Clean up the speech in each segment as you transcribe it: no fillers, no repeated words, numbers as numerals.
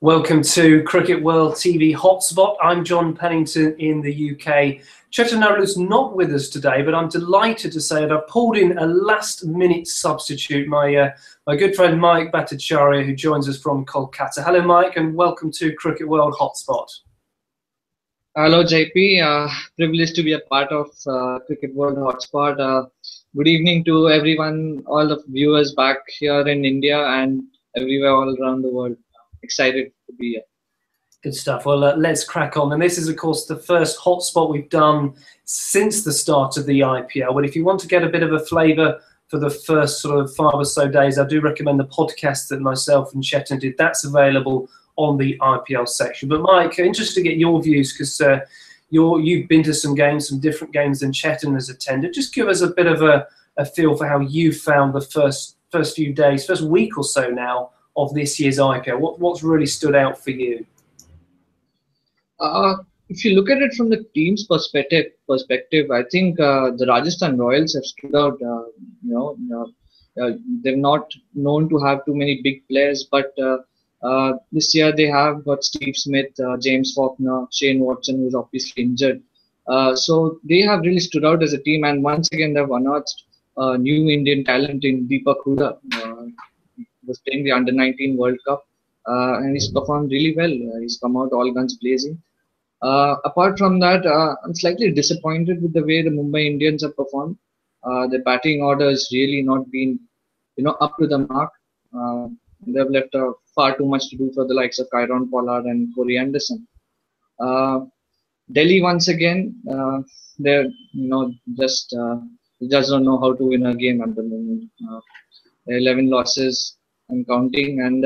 Welcome to Cricket World TV Hotspot. I'm John Pennington in the UK. Chetan Narulu's not with us today, but I'm delighted to say that I've pulled in a last-minute substitute, my good friend Mayukh Bhattacharya, who joins us from Kolkata. Hello, Mayukh, and welcome to Cricket World Hotspot. Hello, JP. Privileged to be a part of Cricket World Hotspot. Good evening to everyone, all the viewers back here in India and everywhere all around the world. Excited to be here. Good stuff. Well, let's crack on. And this is, of course, the first hotspot we've done since the start of the IPL. But if you want to get a bit of a flavour for the first sort of 5 or so days, I do recommend the podcast that myself and Chetan did. That's available on the IPL section. But Mayukh, interested to get your views because you've been to some games, some different games than Chetan has attended. Just give us a bit of a feel for how you found the first few days, first week or so now of this year's IPL. What's really stood out for you? If you look at it from the team's perspective, I think the Rajasthan Royals have stood out. They're not known to have too many big players, but this year they have got Steve Smith, James Faulkner, Shane Watson, who's obviously injured. So they have really stood out as a team, and once again they've unearthed new Indian talent in Deepak Hooda. Was playing the Under-19 World Cup, and he's performed really well. He's come out all guns blazing. Apart from that, I'm slightly disappointed with the way the Mumbai Indians have performed. The batting order has really not been, up to the mark. They've left far too much to do for the likes of Kieron Pollard and Corey Anderson. Delhi once again, they're just don't know how to win a game at the moment. 11 losses and counting, and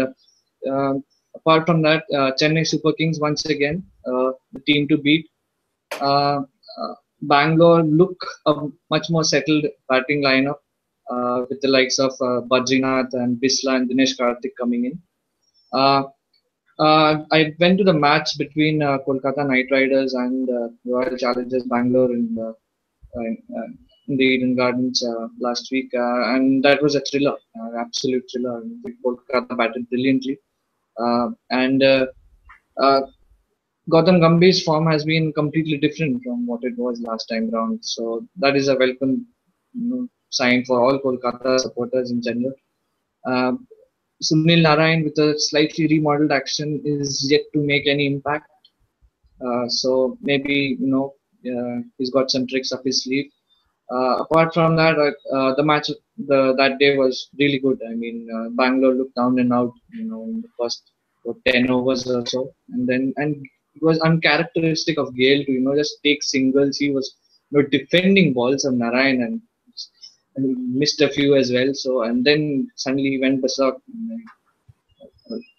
apart from that, Chennai Super Kings once again the team to beat. Bangalore look a much more settled batting lineup with the likes of Badrinath and Bisla and Dinesh Karthik coming in. I went to the match between Kolkata Knight Riders and Royal Challengers Bangalore in the Eden Gardens last week, and that was a thriller, absolute thriller. Kolkata batted brilliantly, and Gautam Gambhir's form has been completely different from what it was last time round. So that is a welcome sign for all Kolkata supporters in general. Sunil Narine with a slightly remodeled action is yet to make any impact. So maybe he's got some tricks up his sleeve. Apart from that, the match that day was really good. I mean, Bangalore looked down and out, in the first 10 overs or so, and it was uncharacteristic of Gale to just take singles. He was defending balls of Narayan and missed a few as well. So and then suddenly he went berserk.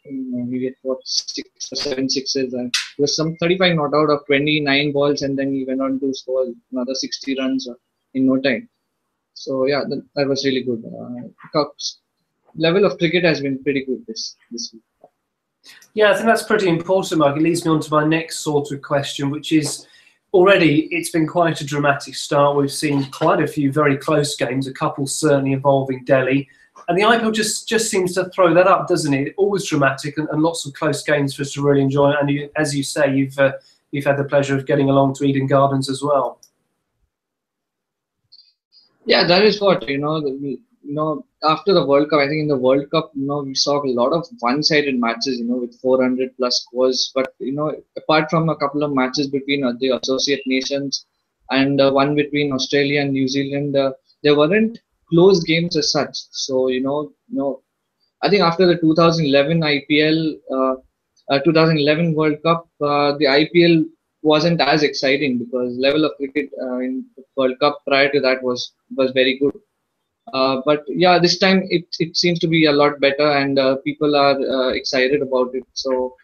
He hit 6 or 7 sixes, and he was some 35 not out of 29 balls, and then he went on to score another 60 runs in no time. So yeah, that was really good. Level of cricket has been pretty good this week. Yeah, I think that's pretty important, Mark. It leads me on to my next sort of question, which is already it's been quite a dramatic start. We've seen quite a few very close games, a couple certainly involving Delhi. And the IPL just seems to throw that up, doesn't it? Always dramatic and lots of close games for us to really enjoy. And as you say, you've had the pleasure of getting along to Eden Gardens as well. Yeah, that is what, after the World Cup, I think in the World Cup, we saw a lot of one-sided matches, with 400 plus scores. But, apart from a couple of matches between the associate nations and one between Australia and New Zealand, there weren't close games as such. So, I think after the 2011 IPL, 2011 World Cup, the IPL wasn't as exciting because level of cricket in the World Cup prior to that was very good. But yeah, this time it seems to be a lot better, and people are excited about it. So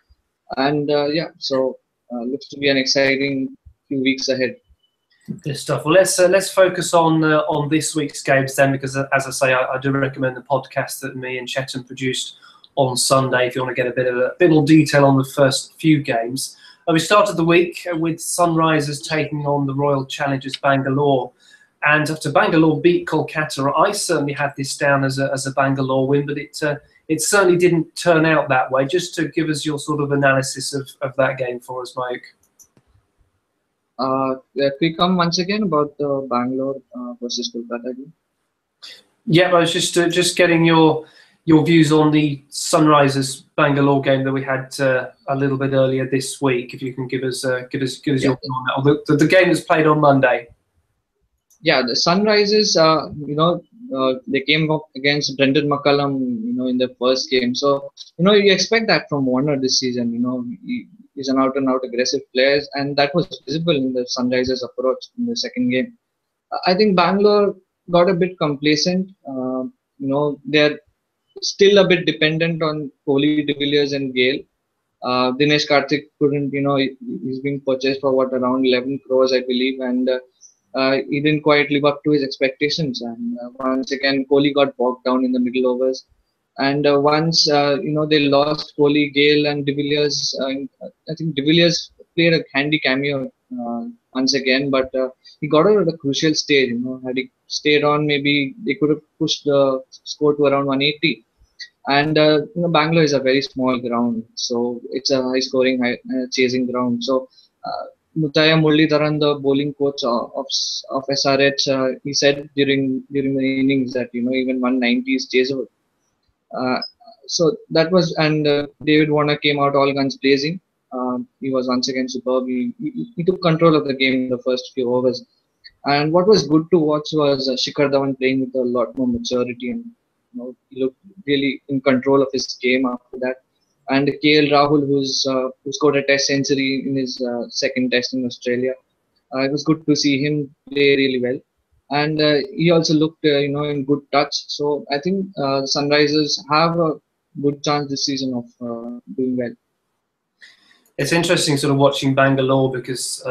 looks to be an exciting few weeks ahead. Good stuff. Well, let's focus on this week's games then, because as I say, I do recommend the podcast that me and Chetan produced on Sunday if you want to get a bit more detail on the first few games. We started the week with Sunrisers taking on the Royal Challengers Bangalore. And after Bangalore beat Kolkata, I certainly had this down as a Bangalore win, but it certainly didn't turn out that way. Just to give us your sort of analysis of that game for us, Mayukh. Quick come once again about the Bangalore versus Kolkata game. Yeah, I was just getting your views on the Sunrisers Bangalore game that we had a little bit earlier this week. If you can give us your view on that. Or the game that's played on Monday. Yeah, the Sunrisers, they came up against Brendan McCullum, in the first game. So, you expect that from Warner this season. He's an out-and-out aggressive player, and that was visible in the Sunrisers' approach in the second game. I think Bangalore got a bit complacent. They're still a bit dependent on Kohli, De Villiers, and Gale. Dinesh Karthik couldn't, he's been purchased for around 11 crores, I believe, and he didn't quite live up to his expectations. And once again, Kohli got bogged down in the middle overs. And once they lost Kohli, Gale, and De Villiers, I think De Villiers played a handy cameo once again, but he got out at a crucial stage. Had he stayed on, maybe they could have pushed the score to around 180. And Bangalore is a very small ground, so it's a high-scoring, chasing ground. So Muttiah Muralitharan, the bowling coach of SRH, he said during the innings that even 190 is chaseable. So that was, and David Warner came out all guns blazing. He was once again superb. He took control of the game in the first few overs. And what was good to watch was Shikhar Dhawan playing with a lot more maturity, and he looked really in control of his game after that. And KL Rahul, who scored a test century in his second test in Australia. It was good to see him play really well. And he also looked, in good touch. So I think Sunrisers have a good chance this season of doing well. It's interesting sort of watching Bangalore because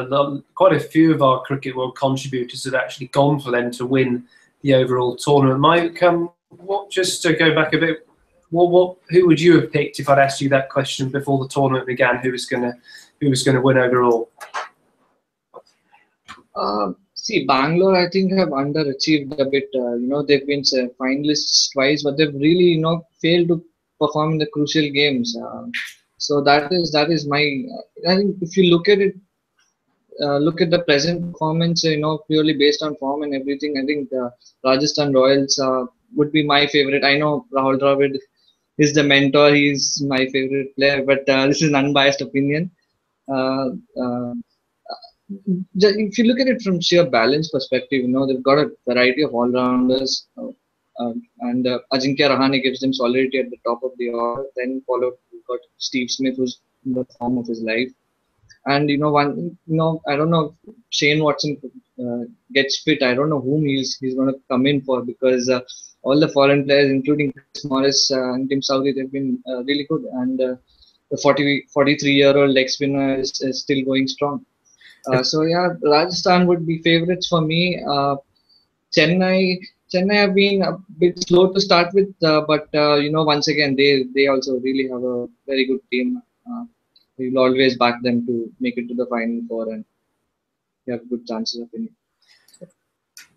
quite a few of our Cricket World contributors had actually gone for them to win the overall tournament. Mike, just to go back a bit, who would you have picked if I'd asked you that question before the tournament began? Who was going to win overall? See, Bangalore, I think, have underachieved a bit. They've been finalists twice, but they've really, failed to perform in the crucial games. So that is my. I think if you look at it, look at the present performance, purely based on form and everything, I think Rajasthan Royals would be my favorite. I know Rahul Dravid is the mentor; he's my favorite player, but this is an unbiased opinion. If you look at it from sheer balance perspective, they've got a variety of all-rounders, and Ajinkya Rahane gives them solidity at the top of the order. Then followed, we've got Steve Smith, who's in the form of his life, and I don't know if Shane Watson gets fit. I don't know whom he's going to come in for, because all the foreign players, including Chris Morris and Tim Southee, they've been really good, and the 43-year-old leg spinner is still going strong. So yeah, Rajasthan would be favorites for me. Chennai have been a bit slow to start with, but once again they also really have a very good team. We will always back them to make it to the final four, and they have good chances of winning.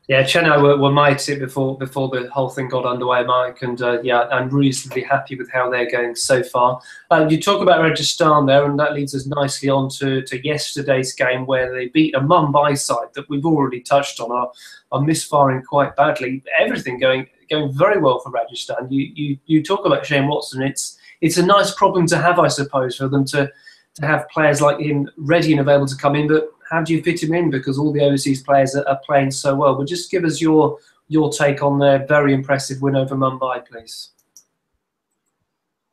Yeah, Chennai were my tip before the whole thing got underway, Mike, and I'm reasonably happy with how they're going so far. You talk about Rajasthan there, and that leads us nicely on to yesterday's game, where they beat a Mumbai side that we've already touched on, are misfiring quite badly. Everything going very well for Rajasthan. You talk about Shane Watson. It's a nice problem to have, I suppose, for them to have players like him ready and available to come in, but how do you fit him in? Because all the overseas players are playing so well. But just give us your take on their very impressive win over Mumbai, please.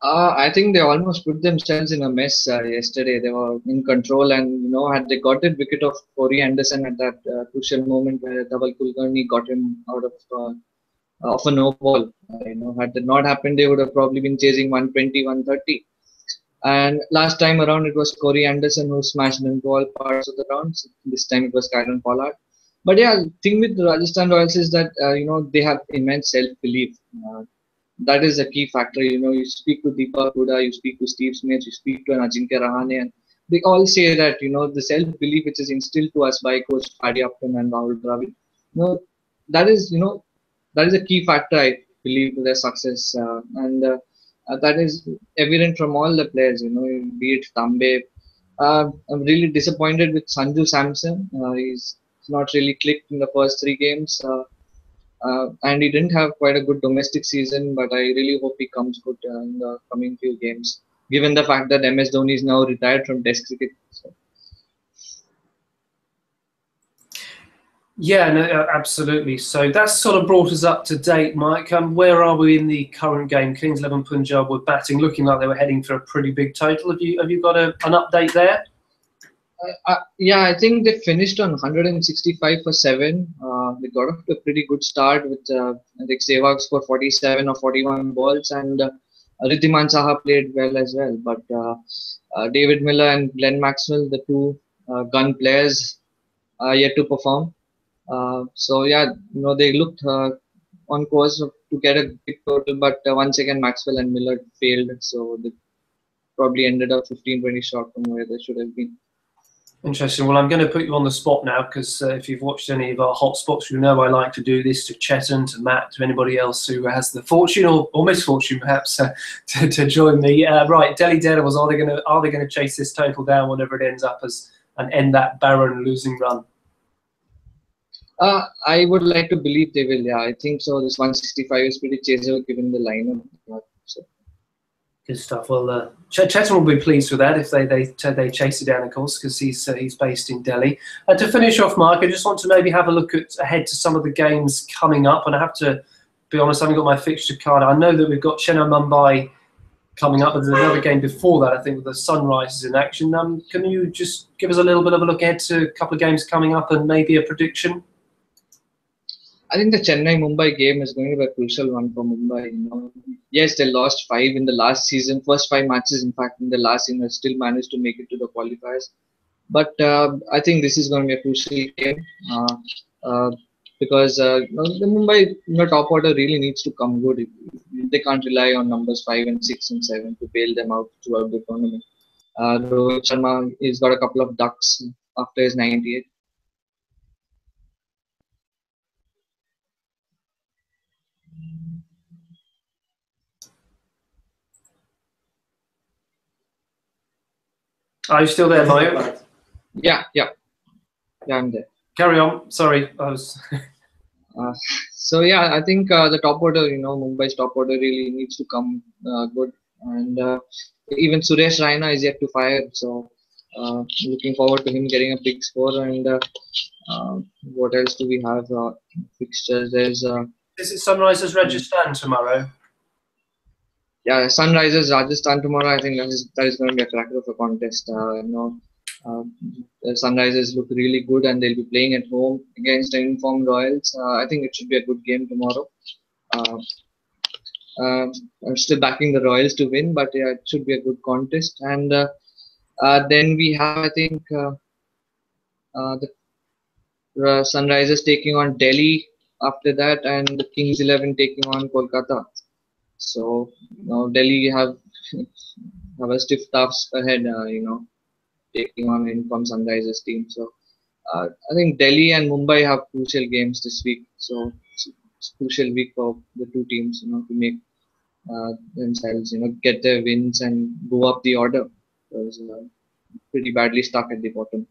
I think they almost put themselves in a mess yesterday. They were in control, and had they got that wicket of Corey Anderson at that crucial moment where Dhaval Kulkarni got him out of a no ball, had that not happened, they would have probably been chasing 120, 130. And last time around, it was Corey Anderson who smashed into all parts of the rounds. This time it was Kieron Pollard. But yeah, the thing with the Rajasthan Royals is that they have immense self-belief. That is a key factor. You speak to Deepak Huda, you speak to Steve Smith, you speak to an Ajinkya Rahane, and they all say that the self-belief which is instilled to us by Coach Paddy Upton and Rahul Dravid, that is, that is a key factor, I believe, to their success, and that is evident from all the players. Be it Tambe. I'm really disappointed with Sanju Samson. He's not really clicked in the first three games, and he didn't have quite a good domestic season. But I really hope he comes good in the coming few games, given the fact that MS Dhoni is now retired from Test cricket. So. Yeah, no, absolutely. So that's sort of brought us up to date, Mike. Where are we in the current game? Kings 11 Punjab were batting, looking like they were heading for a pretty big total. Have you got an update there? Yeah, I think they finished on 165 for 7. They got off to a pretty good start with I think Sehwag scored 47 or 41 balls, and Riddhiman Saha played well as well. But David Miller and Glenn Maxwell, the two gun players, are yet to perform. So yeah, they looked on course to get a big total, but once again Maxwell and Miller failed, so they probably ended up 15-20 short from where they should have been. Interesting. Well, I'm going to put you on the spot now because if you've watched any of our hotspots, you know I like to do this to Chetan, to Matt, to anybody else who has the fortune or misfortune, perhaps, to join me. Right, Delhi Daredevils, are they going to chase this total down whenever it ends up as and end that barren losing run? I would like to believe they will. Yeah, I think so. This 165 is pretty chaseable given the lineup. So. Good stuff. Well, Chetan will be pleased with that if they chase it down, of course, because he's based in Delhi. To finish off, Mark, I just want to maybe have a look ahead to some of the games coming up, and I have to be honest, I haven't got my fixture card. I know that we've got Chennai Mumbai coming up, but there's another game before that, I think, with the Sunrisers in action. Can you just give us a little bit of a look ahead to a couple of games coming up and maybe a prediction? I think the Chennai-Mumbai game is going to be a crucial one for Mumbai. Yes, they lost 5 in the last season, first 5 matches, in fact, in the last season, they still managed to make it to the qualifiers. But I think this is going to be a crucial game because the Mumbai top order really needs to come good. They can't rely on numbers 5 and 6 and 7 to bail them out throughout the tournament. Rohit Sharma, he's got a couple of ducks after his 98. Are you still there, Mayukh? Yeah, I'm there. Carry on. Sorry, I was. So yeah, I think the top order, Mumbai's top order really needs to come good, and even Suresh Raina is yet to fire. So looking forward to him getting a big score. And what else do we have? Fixtures. There's. Is it Sunrisers Rajasthan tomorrow? Yeah, Sunrisers Rajasthan tomorrow. I think that is going to be a cracker of a contest. The Sunrisers look really good, and they'll be playing at home against the informed Royals. I think it should be a good game tomorrow. I'm still backing the Royals to win, but yeah, it should be a good contest. And then we have, I think, the Sunrisers taking on Delhi after that, and the Kings 11 taking on Kolkata. So now Delhi have a stiff task ahead. Taking on informed Sunrisers team. So I think Delhi and Mumbai have crucial games this week. So it's a crucial week for the two teams, to make themselves, get their wins and go up the order. Because pretty badly stuck at the bottom.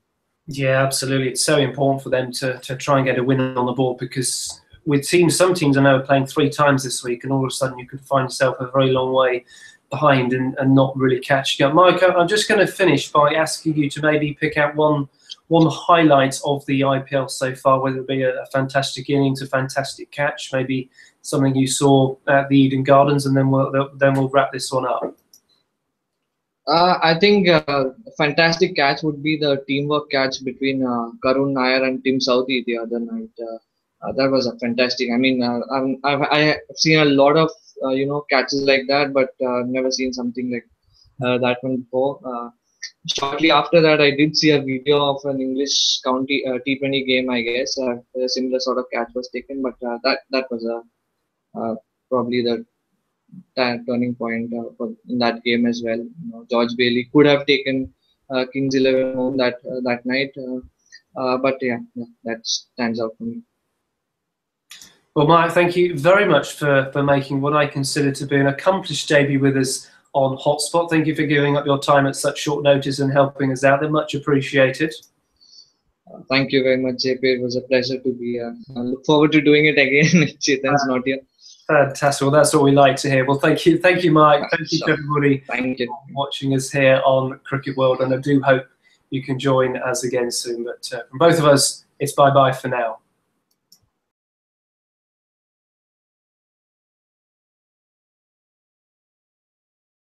Yeah, absolutely. It's so important for them to try and get a win on the board, because with some teams I know are playing 3 times this week, and all of a sudden you could find yourself a very long way behind and not really catching up. Mike, I'm just going to finish by asking you to maybe pick out one highlight of the IPL so far, whether it be a fantastic innings, a fantastic catch, maybe something you saw at the Eden Gardens, and then we'll wrap this one up. I think a fantastic catch would be the teamwork catch between Karun Nair and Tim Southee the other night. That was a fantastic. I mean, I've seen a lot of catches like that, but I've never seen something like that one before. Shortly after that, I did see a video of an English county T20 game. I guess a similar sort of catch was taken, but that was probably the turning point in that game as well. George Bailey could have taken Kings 11 home that night, but yeah, that stands out for me. Well, Mike, thank you very much for making what I consider to be an accomplished debut with us on Hotspot. Thank you for giving up your time at such short notice and helping us out. They're much appreciated. Thank you very much, JP. It was a pleasure to be here. I look forward to doing it again if Chetan's not here. Fantastic. Well, that's what we like to hear. Well, thank you, Mike. Thank you to everybody watching us here on Cricket World, and I do hope you can join us again soon. But from both of us, it's bye-bye for now.